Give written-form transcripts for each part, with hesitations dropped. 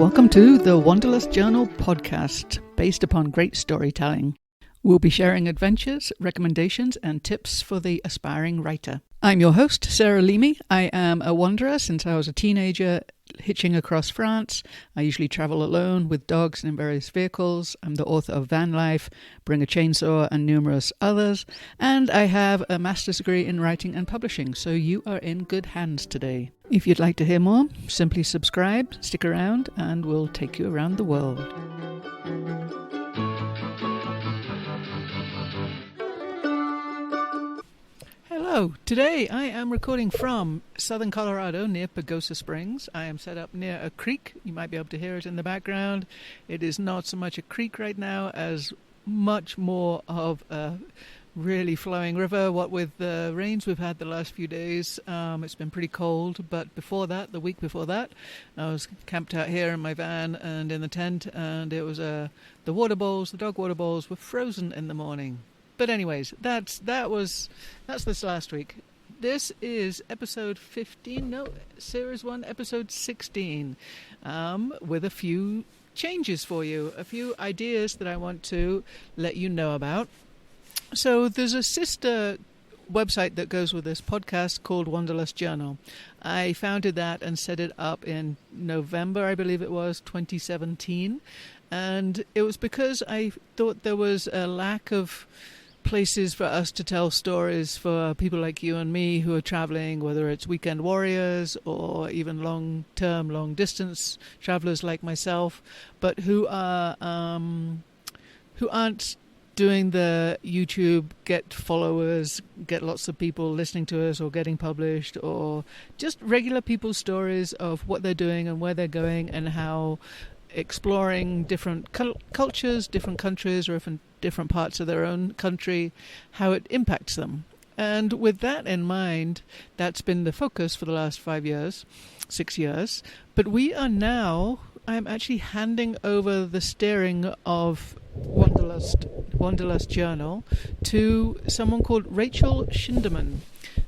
Welcome to the Wanderlust Journal podcast, based upon great storytelling. We'll be sharing adventures, recommendations, and tips for the aspiring writer. I'm your host, Sarah Leamy. I am a wanderer since I was a teenager, hitching across France. I usually travel alone with dogs and in various vehicles. I'm the author of Van Life, Bring a Chainsaw, and numerous others. And I have a master's degree in writing and publishing, so you are in good hands today. If you'd like to hear more, simply subscribe, stick around, and we'll take you around the world. Hello, today I am recording from southern Colorado near Pagosa Springs. I am set up near a creek. You might be able to hear it in the background. It is not so much a creek right now as much more of a really flowing river. What with the rains we've had the last few days, it's been pretty cold, but before that, the week before that, I was camped out here in my van and in the tent, and it was the water bowls, the dog water bowls were frozen in the morning. But anyways, that's this last week. This is episode 15, series 1, episode 16, with a few changes for you, a few ideas that I want to let you know about. So there's a sister website that goes with this podcast called Wanderlust Journal. I founded that and set it up in November, I believe it was, 2017. And it was because I thought there was a lack of places for us to tell stories for people like you and me who are traveling, whether it's weekend warriors or even long-term, long-distance travelers like myself, but who aren't doing the YouTube, get followers, get lots of people listening to us or getting published, or just regular people's stories of what they're doing and where they're going and how exploring different cultures, different countries, or even different parts of their own country, how it impacts them. And with that in mind, that's been the focus for the last 6 years. But I'm actually handing over the steering of Wanderlust Journal to someone called Rachel Schinderman.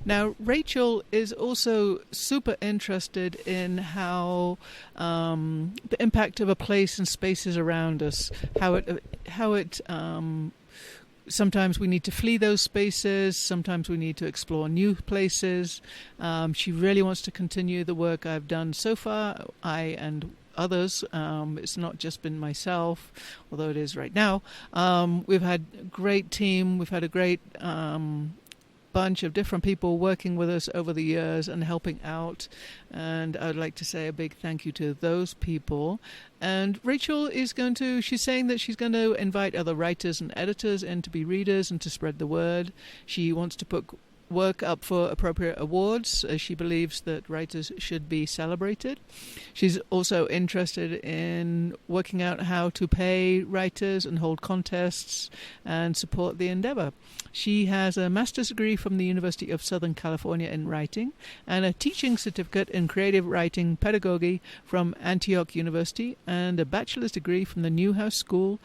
Now, Rachel is also super interested in how the impact of a place and spaces around us, how it sometimes we need to flee those spaces, sometimes we need to explore new places. She really wants to continue the work I've done so far, I and others. It's not just been myself, although it is right now. We've had a great team, we've had a great bunch of different people working with us over the years and helping out, and I'd like to say a big thank you to those people. And Rachel she's saying that she's going to invite other writers and editors in to be readers and to spread the word. She wants to put work up for appropriate awards, as she believes that writers should be celebrated. She's also interested in working out how to pay writers and hold contests and support the endeavor. She has a master's degree from the University of Southern California in writing and a teaching certificate in creative writing pedagogy from Antioch University and a bachelor's degree from the Newhouse School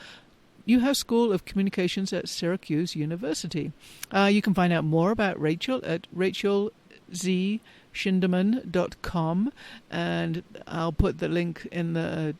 of Communications at Syracuse University. You can find out more about Rachel at rachelzschinderman.com, and I'll put the link in the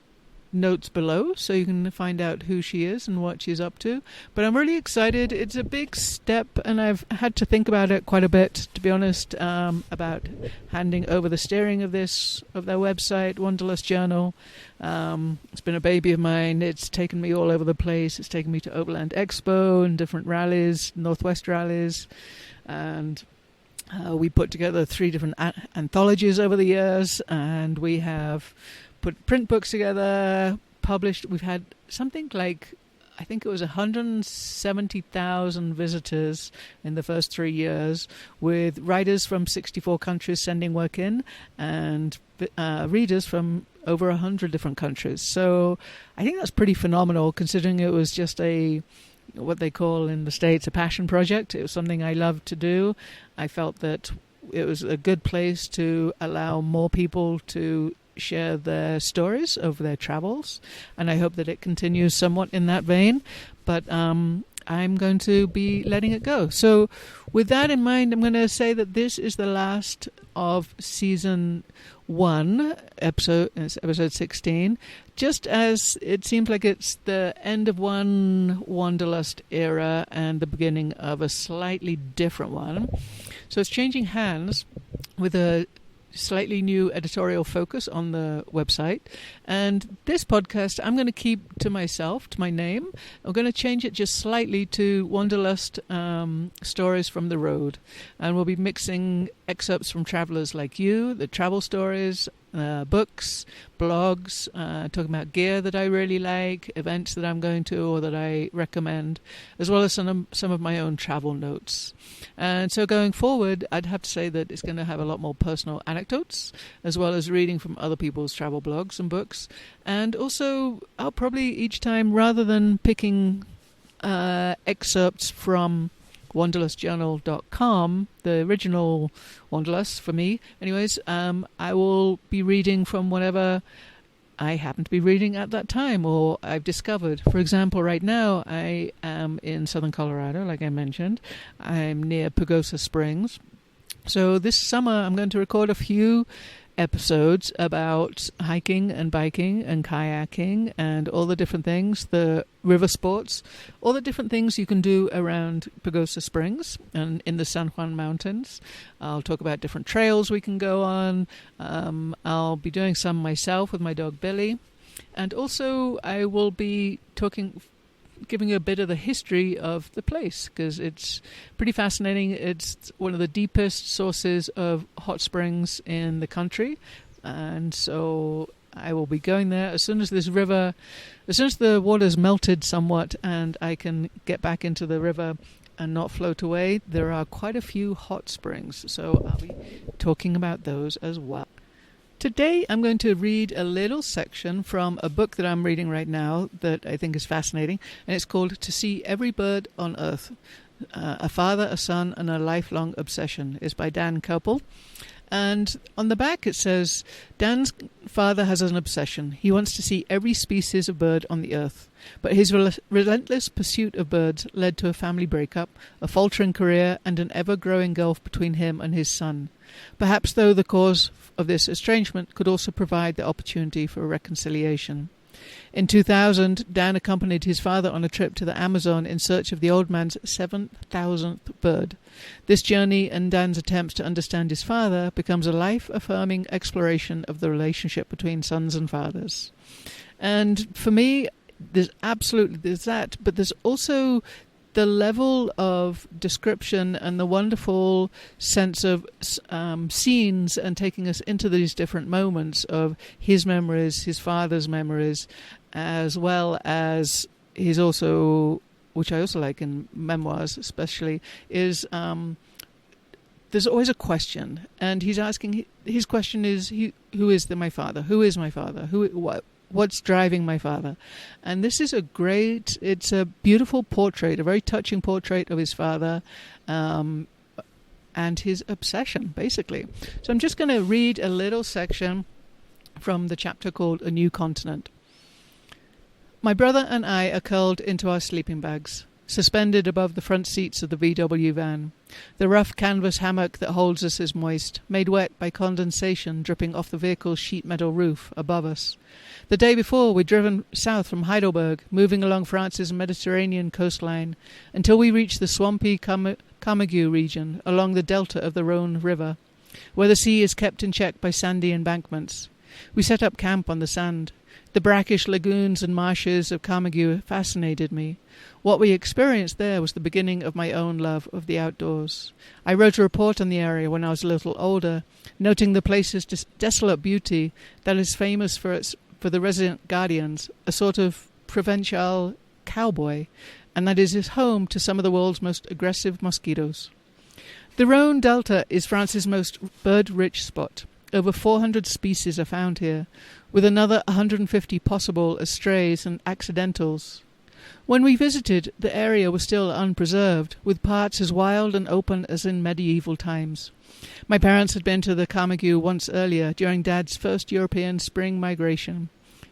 notes below so you can find out who she is and what she's up to. But I'm really excited. It's a big step, and I've had to think about it quite a bit, to be honest, about handing over the steering of their website, Wanderlust Journal. It's been a baby of mine. It's taken me all over the place. It's taken me to Overland Expo and different rallies, Northwest rallies, and we put together 3 different anthologies over the years, and we have put print books together, published. We've had something like, I think it was 170,000 visitors in the first 3 years, with writers from 64 countries sending work in, and readers from over 100 different countries. So I think that's pretty phenomenal, considering it was just what they call in the States a passion project. It was something I loved to do. I felt that it was a good place to allow more people to share their stories of their travels, and I hope that it continues somewhat in that vein. But I'm going to be letting it go. So with that in mind, I'm going to say that this is the last of season 1, episode 16, just as it seems like it's the end of one Wanderlust era and the beginning of a slightly different one. So it's changing hands with a slightly new editorial focus on the website. And this podcast, I'm going to keep to myself, to my name. I'm going to change it just slightly to Wanderlust Stories from the Road. And we'll be mixing excerpts from travelers like you, the travel stories, books, blogs, talking about gear that I really like, events that I'm going to or that I recommend, as well as some of my own travel notes. And so going forward, I'd have to say that it's going to have a lot more personal anecdotes, as well as reading from other people's travel blogs and books. And also, I'll probably each time, rather than picking excerpts from wanderlustjournal.com, the original Wanderlust for me anyways, I will be reading from whatever I happen to be reading at that time or I've discovered. For example, right now I am in southern Colorado, like I mentioned. I'm near Pagosa Springs. So this summer I'm going to record a few episodes about hiking and biking and kayaking and all the different things, the river sports, all the different things you can do around Pagosa Springs and in the San Juan Mountains. I'll talk about different trails we can go on. I'll be doing some myself with my dog Billy. And also I will be giving you a bit of the history of the place because it's pretty fascinating. It's one of the deepest sources of hot springs in the country, and so I will be going there as soon as the water's melted somewhat and I can get back into the river and not float away. There are quite a few hot springs, so I'll be talking about those as well. Today I'm going to read a little section from a book that I'm reading right now that I think is fascinating, and it's called To See Every Bird on Earth, A Father, a Son, and a Lifelong Obsession. It's by Dan Koeppel. And on the back it says, Dan's father has an obsession. He wants to see every species of bird on the earth. But his relentless pursuit of birds led to a family breakup, a faltering career, and an ever-growing gulf between him and his son. Perhaps, though, the cause of this estrangement could also provide the opportunity for a reconciliation. In 2000, Dan accompanied his father on a trip to the Amazon in search of the old man's 7,000th bird. This journey and Dan's attempts to understand his father becomes a life-affirming exploration of the relationship between sons and fathers. And for me, there's that, but there's also the level of description and the wonderful sense of scenes and taking us into these different moments of his memories, his father's memories, as well as he's also, which I also like in memoirs especially, is there's always a question, and he's asking, his question is, who is my father? Who is my father? What's driving my father? And this is it's a beautiful portrait, a very touching portrait of his father and his obsession, basically. So I'm just going to read a little section from the chapter called A New Continent. My brother and I are curled into our sleeping bags, suspended above the front seats of the VW van. The rough canvas hammock that holds us is moist, made wet by condensation dripping off the vehicle's sheet metal roof above us. The day before, we'd driven south from Heidelberg, moving along France's Mediterranean coastline, until we reached the swampy Camagüey region along the delta of the Rhone River, where the sea is kept in check by sandy embankments. We set up camp on the sand. The brackish lagoons and marshes of Camagüey fascinated me. What we experienced there was the beginning of my own love of the outdoors. I wrote a report on the area when I was a little older, noting the place's desolate beauty that is famous for the resident guardians, a sort of provincial cowboy, and that is his home to some of the world's most aggressive mosquitoes. The Rhone Delta is France's most bird-rich spot. Over 400 species are found here, with another 150 possible as strays and accidentals. When we visited, the area was still unpreserved, with parts as wild and open as in medieval times. My parents had been to the Camagüey once earlier, during Dad's first European spring migration.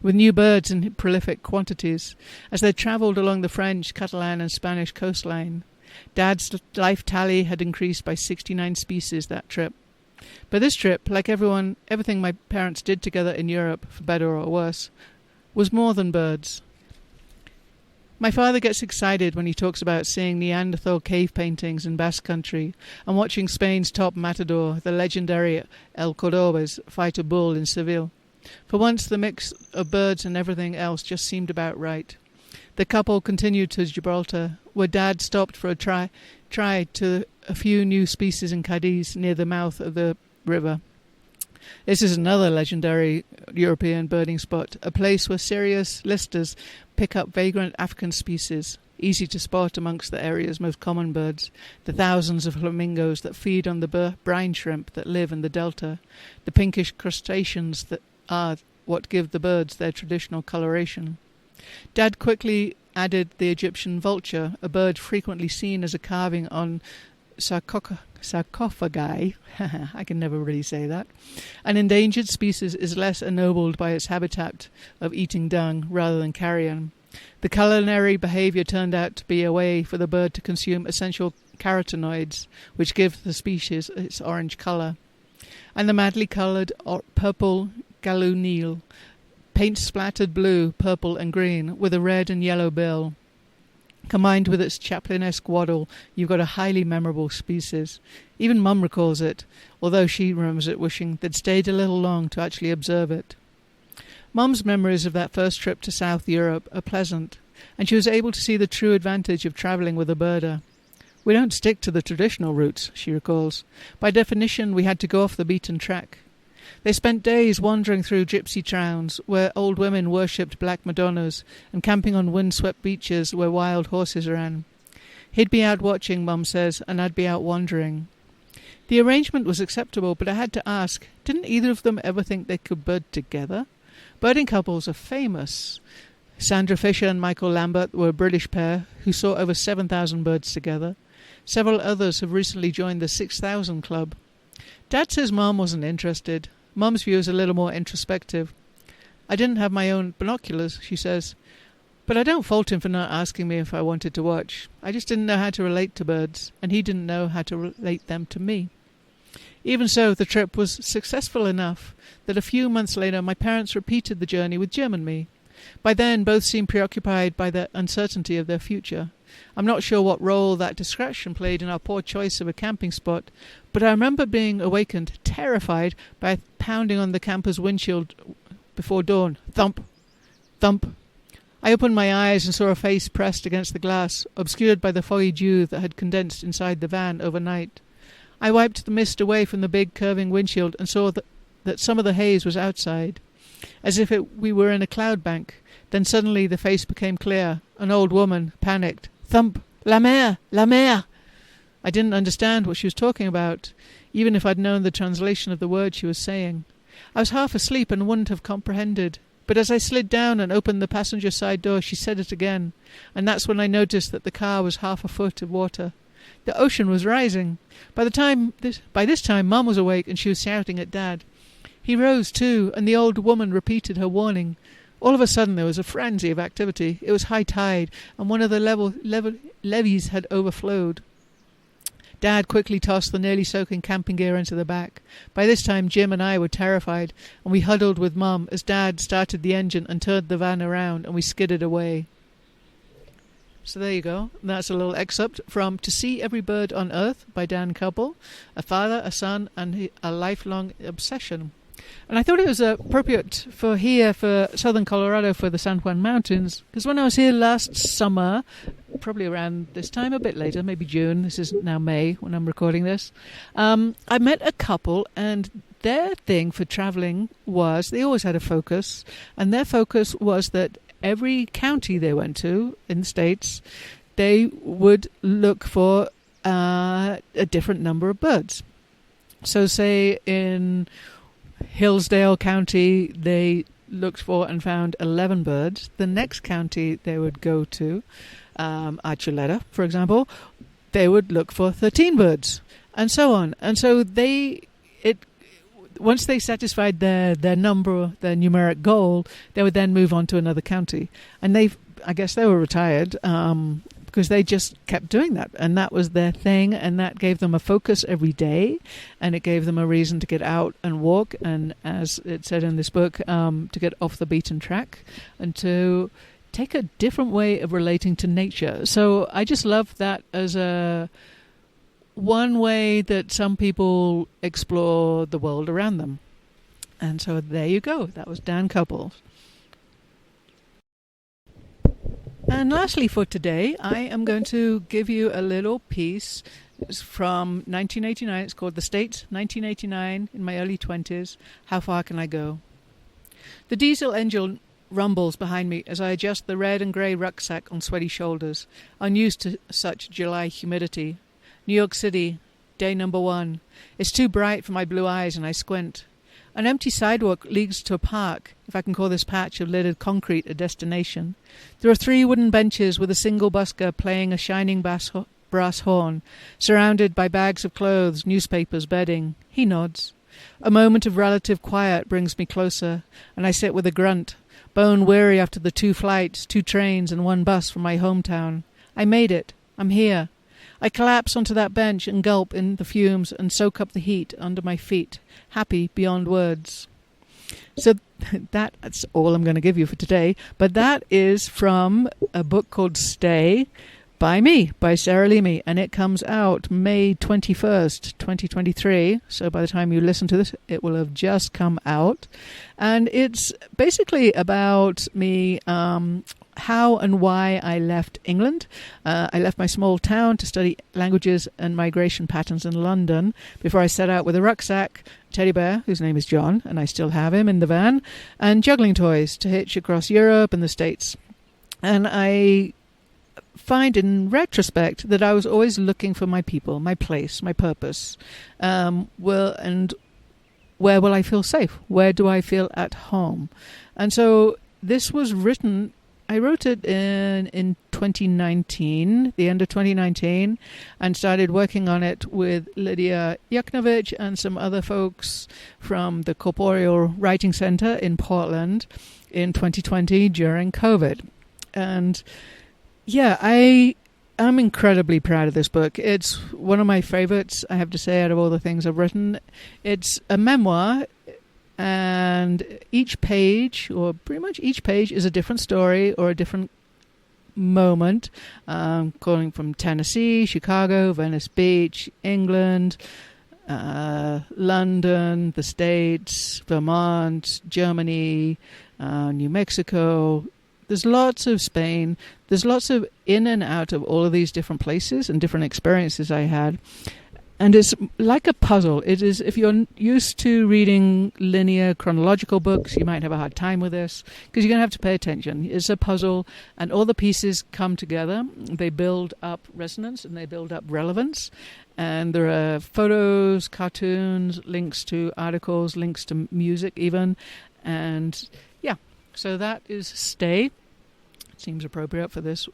with new birds in prolific quantities, as they travelled along the French, Catalan and Spanish coastline. Dad's life tally had increased by 69 species that trip. But this trip, like everything my parents did together in Europe, for better or worse, was more than birds. My father gets excited when he talks about seeing Neanderthal cave paintings in Basque Country and watching Spain's top matador, the legendary El Cordobés, fight a bull in Seville. For once, the mix of birds and everything else just seemed about right. The couple continued to Gibraltar, where Dad stopped for a try to a few new species in Cadiz near the mouth of the river. This is another legendary European birding spot, a place where serious listers pick up vagrant African species, easy to spot amongst the area's most common birds, the thousands of flamingos that feed on the brine shrimp that live in the delta, the pinkish crustaceans that are what give the birds their traditional coloration. Dad quickly added the Egyptian vulture, a bird frequently seen as a carving on sarcophagi. I can never really say that. An endangered species is less ennobled by its habitat of eating dung rather than carrion. The culinary behavior turned out to be a way for the bird to consume essential carotenoids, which give the species its orange color. And the madly colored purple galunil, paint-splattered blue, purple and green, with a red and yellow bill. Combined with its Chaplin-esque waddle, you've got a highly memorable species. Even Mum recalls it, although she remembers it wishing they'd stayed a little long to actually observe it. Mum's memories of that first trip to South Europe are pleasant, and she was able to see the true advantage of travelling with a birder. We don't stick to the traditional routes, she recalls. By definition, we had to go off the beaten track. They spent days wandering through gypsy towns where old women worshipped black madonnas and camping on wind-swept beaches where wild horses ran. He'd be out watching, Mum says, and I'd be out wandering. The arrangement was acceptable, but I had to ask, didn't either of them ever think they could bird together? Birding couples are famous. Sandra Fisher and Michael Lambert were a British pair who saw over 7,000 birds together. Several others have recently joined the 6,000 club. Dad says Mum wasn't interested. Mum's view is a little more introspective. I didn't have my own binoculars, she says, but I don't fault him for not asking me if I wanted to watch. I just didn't know how to relate to birds, and he didn't know how to relate them to me. Even so, the trip was successful enough that a few months later my parents repeated the journey with Jim and me. By then, both seemed preoccupied by the uncertainty of their future. I'm not sure what role that distraction played in our poor choice of a camping spot, but I remember being awakened, terrified, by pounding on the camper's windshield before dawn. Thump! Thump! I opened my eyes and saw a face pressed against the glass, obscured by the foggy dew that had condensed inside the van overnight. I wiped the mist away from the big curving windshield and saw that some of the haze was outside, as if we were in a cloud bank. Then suddenly the face became clear. An old woman, panicked. Thump! La mer! La mer! I didn't understand what she was talking about, even if I'd known the translation of the word she was saying. I was half asleep and wouldn't have comprehended. But as I slid down and opened the passenger side door, she said it again, and that's when I noticed that the car was half a foot of water. The ocean was rising. By this time, Mum was awake and she was shouting at Dad. He rose too, and the old woman repeated her warning. All of a sudden there was a frenzy of activity. It was high tide, and one of the levees had overflowed. Dad quickly tossed the nearly soaking camping gear into the back. By this time Jim and I were terrified, and we huddled with Mum as Dad started the engine and turned the van around, and we skidded away. So there you go. That's a little excerpt from To See Every Bird on Earth by Dan Couple, a father, a son, and a lifelong obsession. And I thought it was appropriate for here, for southern Colorado, for the San Juan Mountains, because when I was here last summer, probably around this time, a bit later, maybe June, this is now May when I'm recording this, I met a couple, and their thing for traveling was, they always had a focus, and their focus was that every county they went to in the States, they would look for a different number of birds. So say in Hillsdale County, they looked for and found 11 birds. The next county they would go to, Archuleta, for example, they would look for 13 birds, and so on. And so once they satisfied their numeric goal, they would then move on to another county. And I guess they were retired because they just kept doing that. And that was their thing. And that gave them a focus every day. And it gave them a reason to get out and walk. And as it said in this book, to get off the beaten track and to take a different way of relating to nature. So I just love that as one way that some people explore the world around them. And so there you go. That was Dan Couples. And lastly for today, I am going to give you a little piece. It's from 1989. It's called The States, 1989, in my early 20s. How far can I go? The diesel engine rumbles behind me as I adjust the red and grey rucksack on sweaty shoulders, unused to such July humidity. New York City, day number 1. It's too bright for my blue eyes and I squint. An empty sidewalk leads to a park, if I can call this patch of littered concrete a destination. There are 3 wooden benches with a single busker playing a shining brass horn, surrounded by bags of clothes, newspapers, bedding. He nods. A moment of relative quiet brings me closer, and I sit with a grunt, bone weary after the 2 flights, 2 trains, and 1 bus from my hometown. I made it. I'm here. I collapse onto that bench and gulp in the fumes and soak up the heat under my feet, happy beyond words. So that's all I'm going to give you for today. But that is from a book called Stay by me, by Sarah Leamy. And it comes out May 21st, 2023. So by the time you listen to this, it will have just come out. And it's basically about me how and why I left England. I left my small town to study languages and migration patterns in London before I set out with a rucksack, teddy bear, whose name is John, and I still have him in the van, and juggling toys to hitch across Europe and the States. And I find in retrospect that I was always looking for my people, my place, my purpose. And where will I feel safe? Where do I feel at home? And so this was written, I wrote it in 2019, the end of 2019, and started working on it with Lydia Yuknovich and some other folks from the Corporeal Writing Center in Portland in 2020 during COVID. And yeah, I'm incredibly proud of this book. It's one of my favorites, I have to say, out of all the things I've written. It's a memoir. And each page, or pretty much each page, is a different story or a different moment, going from Tennessee, Chicago, Venice Beach, England, London, the States, Vermont, Germany, New Mexico. There's lots of Spain. There's lots of in and out of all of these different places and different experiences I had. And it's like a puzzle. It is, if you're used to reading linear chronological books, you might have a hard time with this because you're going to have to pay attention. It's a puzzle and all the pieces come together. They build up resonance and they build up relevance. And there are photos, cartoons, links to articles, links to music even. And yeah, so that is Stay. It seems appropriate for this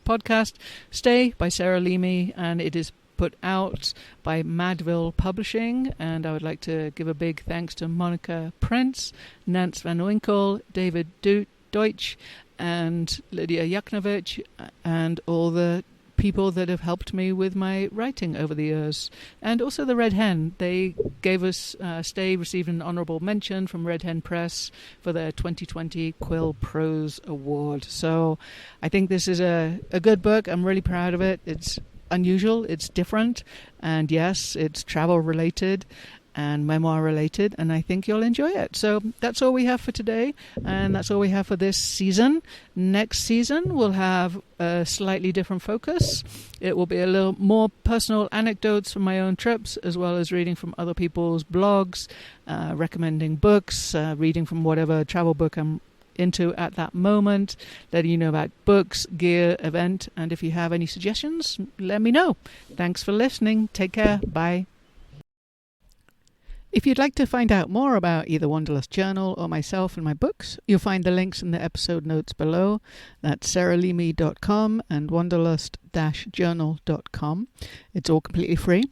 podcast. Stay by Sarah Leamy, and it is put out by Madville Publishing, and I would like to give a big thanks to Monica Prince, Nance Van Winkle, David Deutsch, and Lydia Yuknovich, and all the people that have helped me with my writing over the years. And also the Red Hen. They gave us, Stay received an honourable mention from Red Hen Press for their 2020 Quill Prose Award. So I think this is a good book. I'm really proud of it. It's unusual, it's different, and yes, it's travel related and memoir related, and I think you'll enjoy it. So that's all we have for today, and that's all we have for this season. Next season we'll have a slightly different focus. It will be a little more personal anecdotes from my own trips, as well as reading from other people's blogs, recommending books, reading from whatever travel book I'm into at that moment, letting you know about books, gear, event, and if you have any suggestions, let me know. Thanks for listening. Take care. Bye. If you'd like to find out more about either Wanderlust Journal or myself and my books, you'll find the links in the episode notes below. That's sarahleamy.com and wanderlust-journal.com. It's all completely free.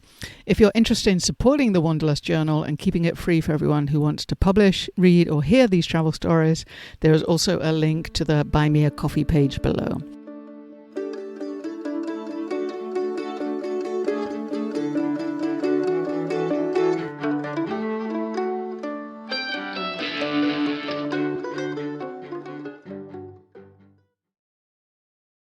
If you're interested in supporting the Wanderlust Journal and keeping it free for everyone who wants to publish, read, or hear these travel stories, there is also a link to the Buy Me a Coffee page below.